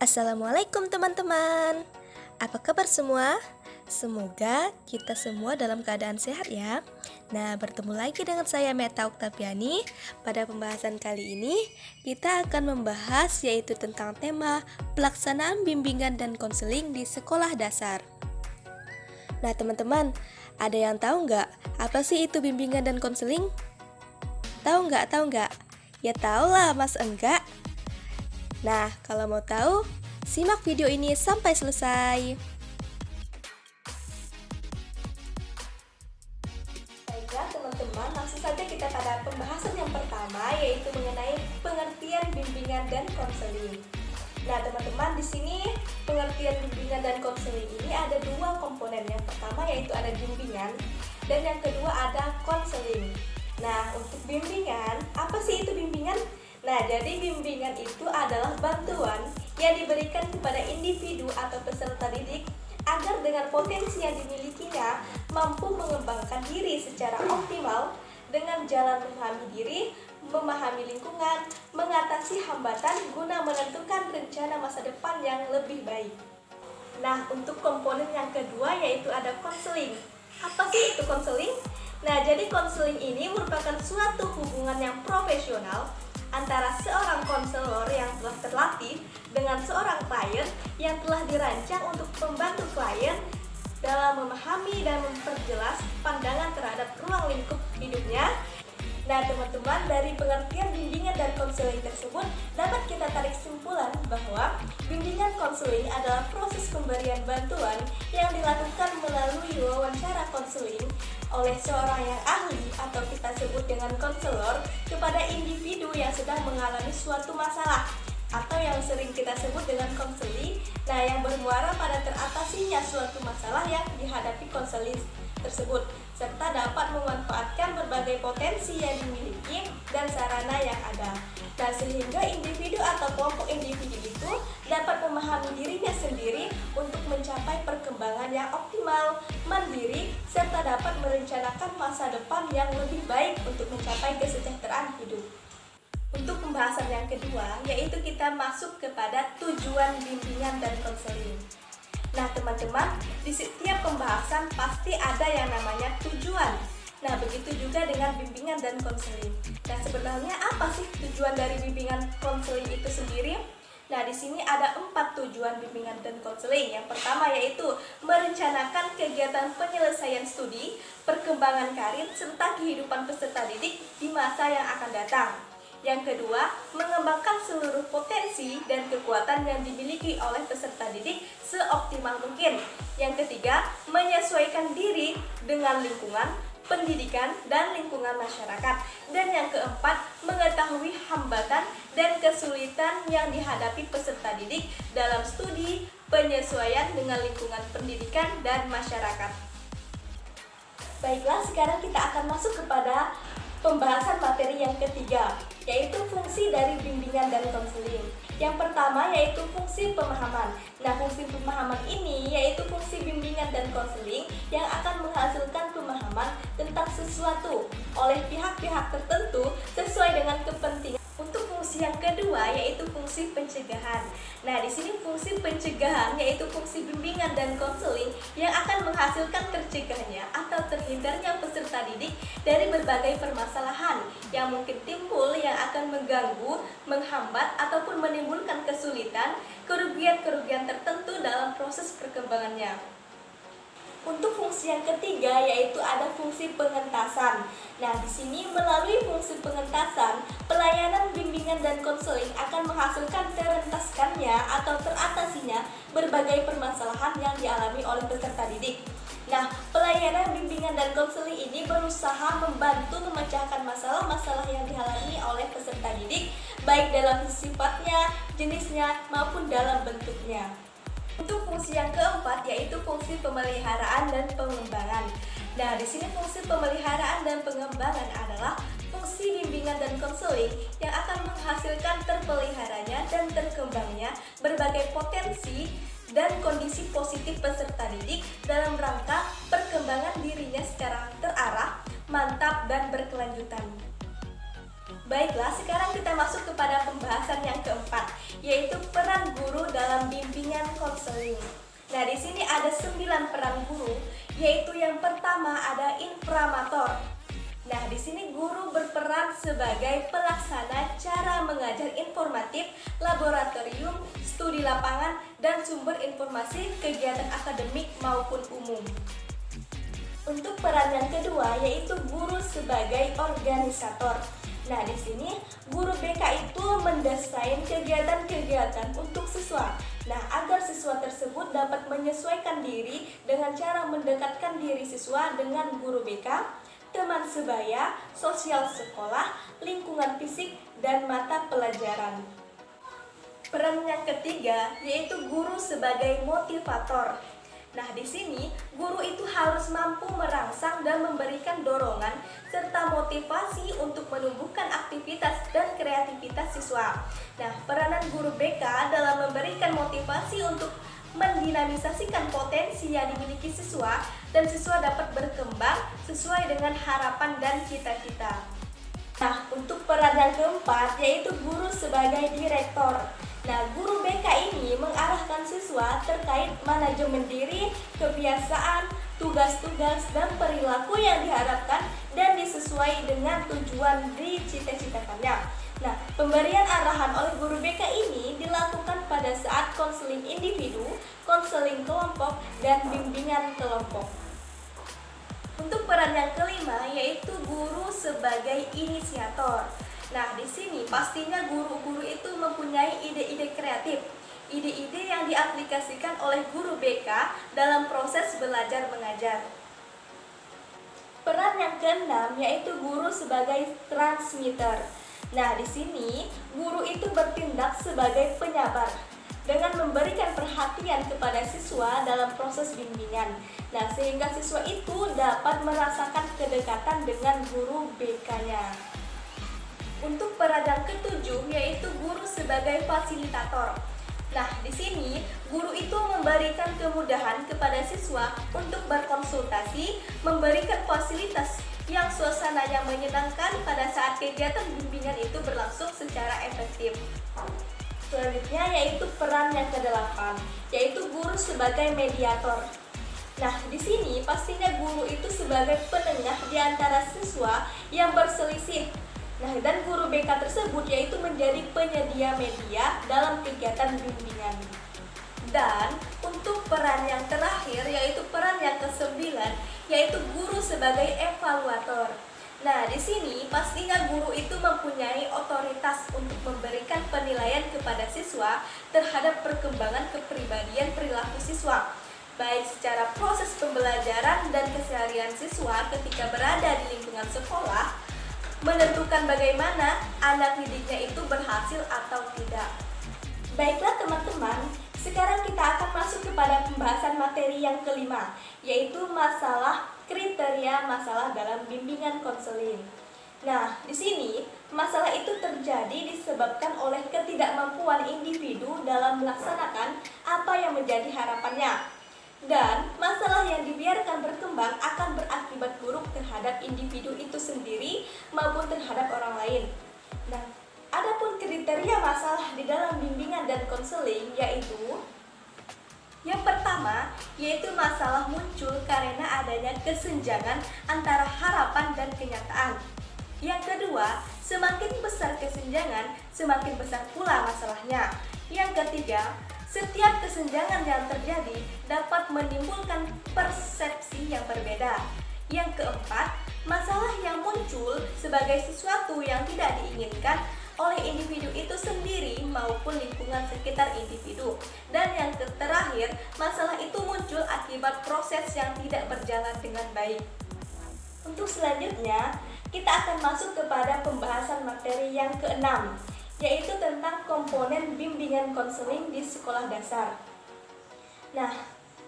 Assalamualaikum teman-teman. Apa kabar semua? Semoga kita semua dalam keadaan sehat ya. Nah, bertemu lagi dengan saya Meta Oktaviani. Pada pembahasan kali ini, kita akan membahas yaitu tentang tema pelaksanaan bimbingan dan konseling di sekolah dasar. Nah, teman-teman, ada yang tahu nggak apa sih itu bimbingan dan konseling? Tahu nggak? Ya tahulah, Mas enggak. Nah, kalau mau tahu, simak video ini sampai selesai. Baiklah teman-teman, langsung saja kita pada pembahasan yang pertama, yaitu mengenai pengertian bimbingan dan konseling. Nah teman-teman, di sini pengertian bimbingan dan konseling ini ada dua komponen. Yang pertama yaitu ada bimbingan, dan yang kedua ada konseling. Nah, untuk bimbingan, apa sih itu bimbingan? Nah, jadi bimbingan itu adalah bantuan yang diberikan kepada individu atau peserta didik agar dengan potensi yang dimilikinya mampu mengembangkan diri secara optimal dengan jalan memahami diri, memahami lingkungan, mengatasi hambatan guna menentukan rencana masa depan yang lebih baik. Nah, untuk komponen yang kedua yaitu ada konseling. Apa sih itu konseling? Nah, jadi konseling ini merupakan suatu hubungan yang profesional antara seorang konselor yang telah terlatih dengan seorang klien yang telah dirancang untuk membantu klien dalam memahami dan memperjelas pandangan terhadap ruang lingkup hidupnya. Nah teman-teman, dari pengertian bimbingan dan konseling tersebut dapat kita tarik kesimpulan bahwa bimbingan konseling adalah proses pemberian bantuan yang dilakukan melalui wawancara konseling oleh seorang yang ahli atau kita sebut dengan konselor kepada individu yang sedang mengalami suatu masalah atau yang sering kita sebut dengan konseling, yang bermuara pada teratasinya suatu masalah yang dihadapi konseling tersebut, serta dapat memanfaatkan berbagai potensi yang dimiliki dan sarana yang ada. Nah, sehingga individu atau kelompok individu itu dapat memahami dirinya sendiri untuk mencapai perkembangan yang optimal, mandiri, serta dapat merencanakan masa depan yang lebih baik untuk mencapai kesejahteraan hidup. Untuk pembahasan yang kedua, yaitu kita masuk kepada tujuan bimbingan dan konseling. Nah teman-teman, di setiap pembahasan pasti ada yang namanya tujuan. Nah begitu juga dengan bimbingan dan konseling. Nah sebenarnya apa sih tujuan dari bimbingan konseling itu sendiri? Nah di sini ada 4 tujuan bimbingan dan konseling. Yang pertama yaitu merencanakan kegiatan penyelesaian studi, perkembangan karir, serta kehidupan peserta didik di masa yang akan datang. Yang kedua, mengembangkan seluruh potensi dan kekuatan yang dimiliki oleh peserta didik seoptimal mungkin. Yang ketiga, menyesuaikan diri dengan lingkungan, pendidikan, dan lingkungan masyarakat. Dan yang keempat, mengetahui hambatan dan kesulitan yang dihadapi peserta didik dalam studi, penyesuaian dengan lingkungan pendidikan dan masyarakat. Baiklah, sekarang kita akan masuk kepada pembahasan materi yang ketiga, yaitu fungsi dari bimbingan dan konseling. Yang pertama yaitu fungsi pemahaman. Nah, fungsi pemahaman ini yaitu fungsi bimbingan dan konseling yang akan menghasilkan pemahaman tentang sesuatu oleh pihak-pihak tertentu sesuai dengan kepentingan. Untuk fungsi yang kedua yaitu fungsi pencegahan. Nah, di sini fungsi pencegahan yaitu fungsi bimbingan dan konseling yang akan menghasilkan tercegahnya atau terhindarnya peserta didik dari berbagai permasalahan yang mungkin timbul yang akan mengganggu, menghambat ataupun menimbulkan kesulitan, kerugian-kerugian tertentu dalam proses perkembangannya. Untuk fungsi yang ketiga yaitu ada fungsi pengentasan. Nah, di sini melalui fungsi pengentasan, pelayanan bimbingan dan konseling akan menghasilkan terentaskannya atau teratasinya berbagai permasalahan yang dialami oleh peserta didik. Nah, pelayanan bimbingan dan konseling ini berusaha membantu memecahkan masalah-masalah yang dialami oleh peserta didik, baik dalam sifatnya, jenisnya, maupun dalam bentuknya. Untuk fungsi yang keempat yaitu fungsi pemeliharaan dan pengembangan. Nah, di sini fungsi pemeliharaan dan pengembangan adalah fungsi bimbingan dan konseling yang akan menghasilkan terpeliharanya dan terkembangnya berbagai potensi dan kondisi positif peserta didik dalam rangka perkembangan dirinya secara terarah, mantap, dan berkelanjutan. Baiklah, sekarang kita masuk kepada pembahasan yang keempat, yaitu peran guru dalam bimbingan konseling. Nah, di sini ada 9 peran guru, yaitu yang pertama ada informator. Nah, di sini guru berperan sebagai pelaksana cara mengajar informatif, laboratorium, studi lapangan, dan sumber informasi kegiatan akademik maupun umum. Untuk peran yang kedua yaitu guru sebagai organisator. Nah, di sini guru BK itu mendesain kegiatan-kegiatan untuk siswa. Nah, agar siswa tersebut dapat menyesuaikan diri dengan cara mendekatkan diri siswa dengan guru BK, teman sebaya, sosial sekolah, lingkungan fisik, dan mata pelajaran. Peran yang ketiga yaitu guru sebagai motivator. Nah, di sini guru itu harus mampu merangsang dan memberikan dorongan serta motivasi untuk menumbuhkan aktivitas dan kreativitas siswa. Nah, peranan guru BK dalam memberikan motivasi untuk mendinamisasikan potensi yang dimiliki siswa dan siswa dapat berkembang sesuai dengan harapan dan cita-cita. Nah, untuk peran yang keempat yaitu guru sebagai direktor. Nah, guru BK ini mengarahkan siswa terkait manajemen diri, kebiasaan, tugas-tugas, dan perilaku yang diharapkan dan disesuai dengan tujuan dicita-citakannya. Nah, pemberian arahan oleh guru BK ini dilakukan pada saat konseling individu, konseling kelompok, dan bimbingan kelompok. Untuk peran yang kelima yaitu guru sebagai inisiator. Nah, di sini pastinya guru-guru itu mempunyai ide-ide kreatif, ide-ide yang diaplikasikan oleh guru BK dalam proses belajar mengajar. Peran yang keenam yaitu guru sebagai transmitter. Nah, di sini guru itu bertindak sebagai penyabar dengan memberikan perhatian kepada siswa dalam proses bimbingan. Nah, sehingga siswa itu dapat merasakan kedekatan dengan guru BK-nya. Untuk peran yang ketujuh yaitu guru sebagai fasilitator. Nah, di sini guru itu memberikan kemudahan kepada siswa untuk berkonsultasi, memberikan fasilitas yang suasananya menyenangkan pada saat kegiatan bimbingan itu berlangsung secara efektif. Selanjutnya yaitu peran yang ke-8, yaitu guru sebagai mediator. Nah, di sini pastinya guru itu sebagai penengah di antara siswa yang berselisih. Nah, dan guru BK tersebut yaitu menjadi penyedia media dalam kegiatan bimbingan. Dan untuk peran yang terakhir yaitu peran yang ke-9 yaitu guru sebagai evaluator. Nah, di sini pastinya guru itu mempunyai otoritas untuk memberikan penilaian kepada siswa terhadap perkembangan kepribadian perilaku siswa, baik secara proses pembelajaran dan keseharian siswa ketika berada di lingkungan sekolah, menentukan bagaimana anak didiknya itu berhasil atau tidak. Baiklah teman-teman, sekarang kita akan masuk kepada pembahasan materi yang kelima, yaitu masalah kriteria masalah dalam bimbingan konseling. Nah, di sini masalah itu terjadi disebabkan oleh ketidakmampuan individu dalam melaksanakan apa yang menjadi harapannya. Dan masalah yang dibiarkan berkembang akan berakibat buruk terhadap individu itu sendiri maupun terhadap orang lain. Nah, adapun kriteria masalah di dalam bimbingan dan konseling yaitu yang pertama, yaitu masalah muncul karena adanya kesenjangan antara harapan dan kenyataan. Yang kedua, semakin besar kesenjangan, semakin besar pula masalahnya. Yang ketiga, setiap kesenjangan yang terjadi dapat menimbulkan persepsi yang berbeda. Yang keempat, masalah yang muncul sebagai sesuatu yang tidak diinginkan oleh individu itu sendiri maupun lingkungan sekitar individu. Dan yang terakhir, masalah itu muncul akibat proses yang tidak berjalan dengan baik. Untuk selanjutnya, kita akan masuk kepada pembahasan materi yang keenam, yaitu tentang komponen bimbingan konseling di sekolah dasar. Nah,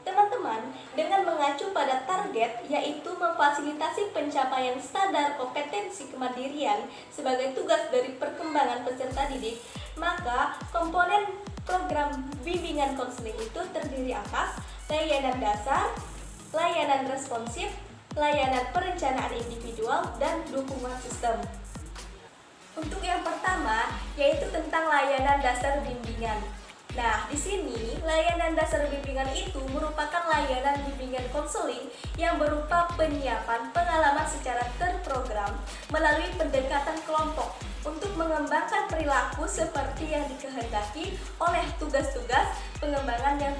teman-teman, dengan mengacu pada target yaitu memfasilitasi pencapaian standar kompetensi kemandirian sebagai tugas dari perkembangan peserta didik, maka komponen program bimbingan konseling itu terdiri atas layanan dasar, layanan responsif, layanan perencanaan individual, dan dukungan sistem. Untuk yang pertama, yaitu tentang layanan dasar bimbingan. Nah, di sini layanan dasar bimbingan itu merupakan layanan bimbingan konseling yang berupa penyiapan pengalaman secara terprogram melalui pendekatan kelompok untuk mengembangkan perilaku seperti yang dikehendaki oleh tugas-tugas pengembangan yang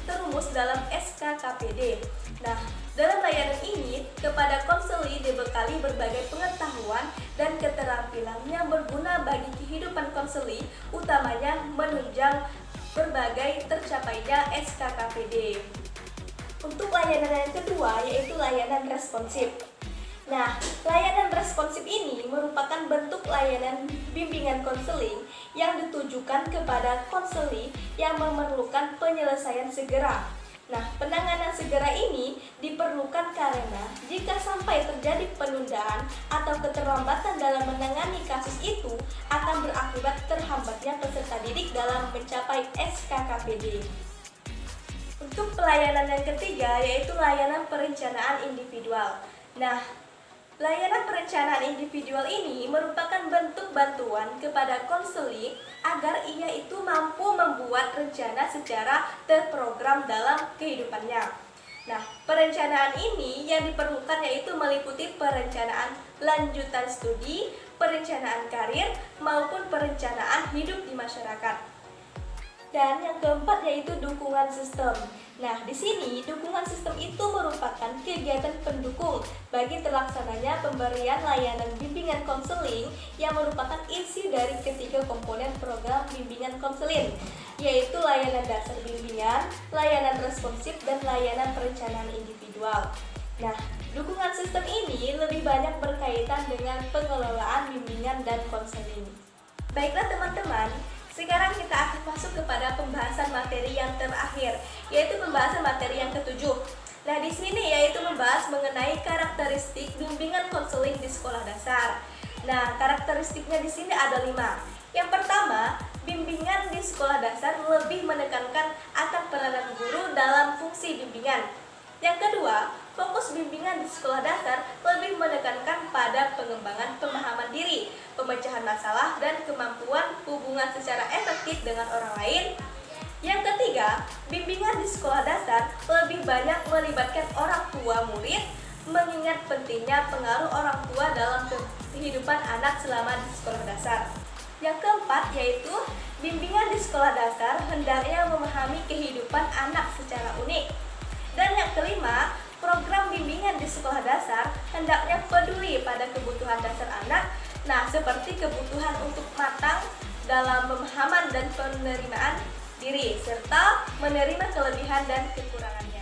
terumus dalam SKKPD. Nah, dalam layanan ini, kepada konseli dibekali berbagai pengetahuan dan keterampilan yang berguna bagi kehidupan konseli, utamanya menunjang berbagai tercapainya SKKPD. Untuk layanan yang kedua, yaitu layanan responsif. Nah, layanan responsif ini merupakan bentuk layanan bimbingan konseling yang ditujukan kepada konseli yang memerlukan penyelesaian segera. Nah, penanganan segera ini diperlukan karena jika sampai terjadi penundaan atau keterlambatan dalam menangani kasus itu akan berakibat terhambatnya peserta didik dalam mencapai SKKPD. Untuk pelayanan yang ketiga, yaitu layanan perencanaan individual. Nah, layanan perencanaan individual ini merupakan bentuk bantuan kepada konseli agar ia itu mampu membuat rencana secara terprogram dalam kehidupannya. Nah, perencanaan ini yang diperlukan yaitu meliputi perencanaan lanjutan studi, perencanaan karir, maupun perencanaan hidup di masyarakat. Dan yang keempat yaitu dukungan sistem. Nah, di sini dukungan sistem itu merupakan kegiatan pendukung bagi terlaksananya pemberian layanan bimbingan konseling yang merupakan isi dari ketiga komponen program bimbingan konseling, yaitu layanan dasar bimbingan, layanan responsif, dan layanan perencanaan individual. Nah, dukungan sistem ini lebih banyak berkaitan dengan pengelolaan bimbingan dan konseling. Baiklah teman-teman, sekarang kita akan masuk kepada pembahasan materi yang terakhir, yaitu pembahasan materi yang ketujuh. Nah, di sini yaitu membahas mengenai karakteristik bimbingan konseling di sekolah dasar. Nah, karakteristiknya di sini ada 5. Yang pertama, bimbingan di sekolah dasar lebih menekankan akan peranan guru dalam fungsi bimbingan. Yang kedua, fokus bimbingan di sekolah dasar lebih menekankan pada pengembangan pemahaman diri, pemecahan masalah, dan kemampuan hubungan secara efektif dengan orang lain. Yang ketiga, bimbingan di sekolah dasar lebih banyak melibatkan orang tua murid, mengingat pentingnya pengaruh orang tua dalam kehidupan anak selama di sekolah dasar. Yang keempat yaitu bimbingan di sekolah dasar hendaknya memahami kehidupan anak secara unik. Dan yang kelima, program bimbingan di sekolah dasar hendaknya peduli pada kebutuhan dasar anak, nah seperti kebutuhan untuk matang dalam pemahaman dan penerimaan diri, serta menerima kelebihan dan kekurangannya.